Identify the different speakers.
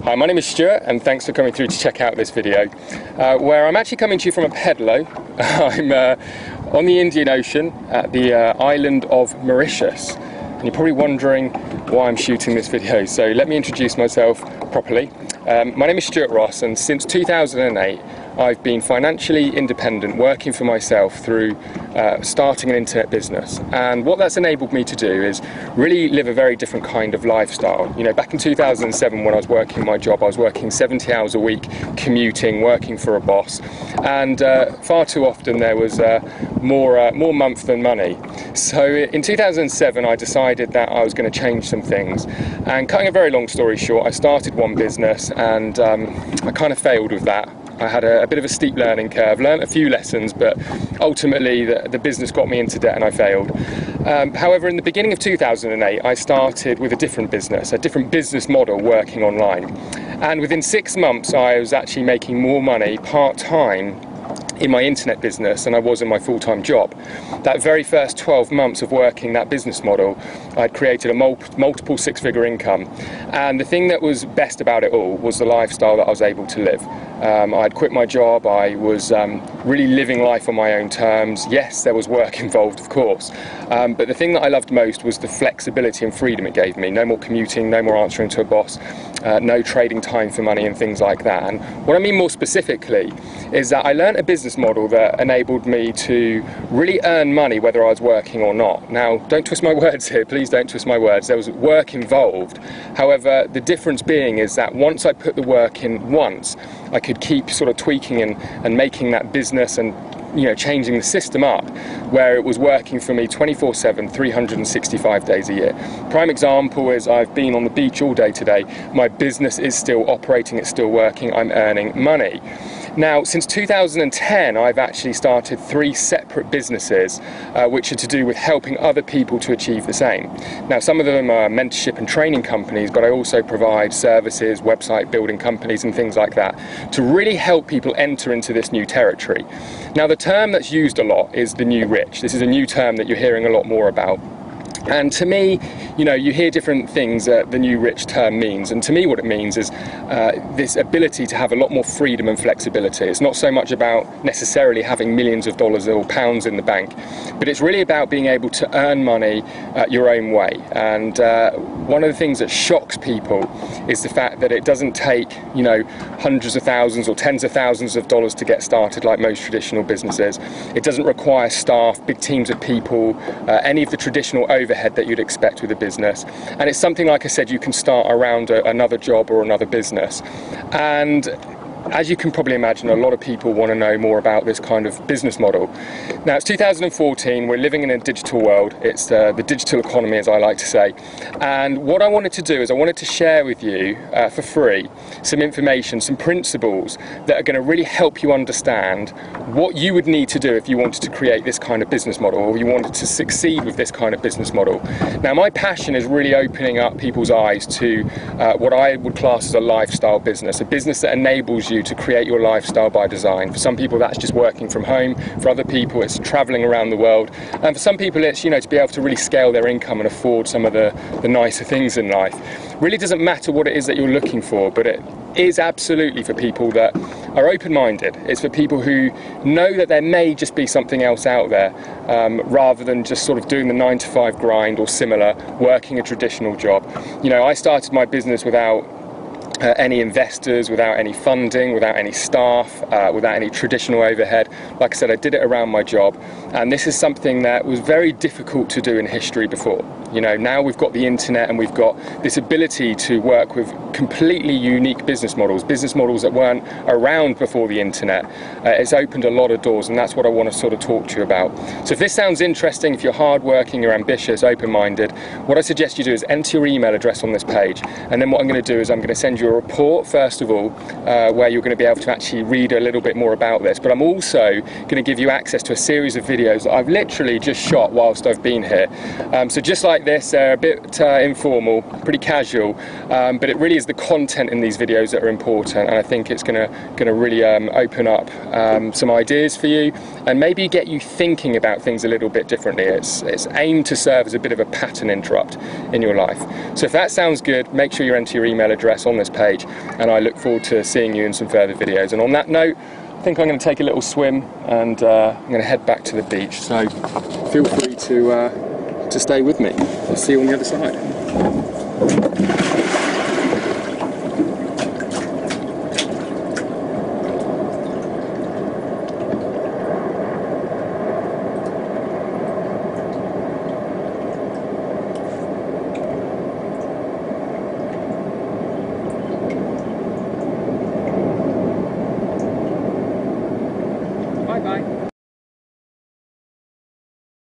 Speaker 1: Hi, my name is Stuart and thanks for coming through to check out this video where I'm actually coming to you from a pedalo. I'm on the Indian Ocean at the island of Mauritius, and you're probably wondering why I'm shooting this video, so let me introduce myself properly. My name is Stuart Ross, and since 2008 I've been financially independent, working for myself through starting an internet business. And what that's enabled me to do is really live a very different kind of lifestyle. You know, back in 2007 when I was working my job, I was working 70 hours a week, commuting, working for a boss, and far too often there was more month than money. So in 2007 I decided that I was going to change some things, and cutting a very long story short, I started one business and I kind of failed with that. I had a bit of a steep learning curve, learnt a few lessons, but ultimately the business got me into debt and I failed. However, in the beginning of 2008, I started with a different business model working online. And within 6 months, I was actually making more money part-time in my internet business than I was in my full-time job. That very first 12 months of working that business model, I'd created a multiple six-figure income. And the thing that was best about it all was the lifestyle that I was able to live. I'd quit my job, I was really living life on my own terms. Yes, there was work involved, of course, but the thing that I loved most was the flexibility and freedom it gave me. No more commuting, no more answering to a boss, no trading time for money and things like that. And what I mean more specifically is that I learned a business model that enabled me to really earn money whether I was working or not. Now, don't twist my words here, please don't twist my words. There was work involved. However, the difference being is that once I put the work in once, I could keep sort of tweaking and making that business and, you know, changing the system up where it was working for me 24/7, 365 days a year. Prime example is I've been on the beach all day today. My business is still operating, it's still working, I'm earning money. Now, since 2010, I've actually started 3 separate businesses which are to do with helping other people to achieve the same. Now, some of them are mentorship and training companies, but I also provide services, website building companies and things like that to really help people enter into this new territory. Now, the term that's used a lot is the new rich. This is a new term that you're hearing a lot more about. And to me, you know, you hear different things that the new rich term means, and to me what it means is this ability to have a lot more freedom and flexibility. It's not so much about necessarily having millions of dollars or pounds in the bank, but it's really about being able to earn money your own way. And one of the things that shocks people is the fact that it doesn't take, you know, hundreds of thousands or tens of thousands of dollars to get started like most traditional businesses. It doesn't require staff, big teams of people, any of the traditional overhead that you'd expect with a business, and it's something, like I said, you can start around another job or another business. And as you can probably imagine, a lot of people want to know more about this kind of business model. Now, it's 2014, we're living in a digital world. It's the digital economy, as I like to say. And what I wanted to do is I wanted to share with you for free some information, some principles that are going to really help you understand what you would need to do if you wanted to create this kind of business model, or you wanted to succeed with this kind of business model. Now, my passion is really opening up people's eyes to what I would class as a lifestyle business, a business that enables you to create your lifestyle by design. For some people that's just working from home, for other people it's traveling around the world, and for some people it's, you know, to be able to really scale their income and afford some of the nicer things in life. Really doesn't matter what it is that you're looking for, but it is absolutely for people that are open-minded. It's for people who know that there may just be something else out there, rather than just sort of doing the 9-to-5 grind or similar, working a traditional job. You know, I started my business without any investors, without any funding, without any staff, without any traditional overhead. Like I said, I did it around my job, and this is something that was very difficult to do in history before. You know, now we've got the internet and we've got this ability to work with completely unique business models that weren't around before the internet. It's opened a lot of doors, and that's what I want to sort of talk to you about. So if this sounds interesting, if you're hardworking, you're ambitious, open-minded, what I suggest you do is enter your email address on this page, and then what I'm going to do is I'm going to send you a report first of all, where you're going to be able to actually read a little bit more about this, but I'm also going to give you access to a series of videos that I've literally just shot whilst I've been here. So just like like this. They're a bit informal, pretty casual, but it really is the content in these videos that are important, and I think it's going to really open up some ideas for you and maybe get you thinking about things a little bit differently. It's aimed to serve as a bit of a pattern interrupt in your life. So if that sounds good, make sure you enter your email address on this page, and I look forward to seeing you in some further videos. And on that note, I think I'm going to take a little swim, and I'm going to head back to the beach. So feel free to stay with me. I'll see you on the other side.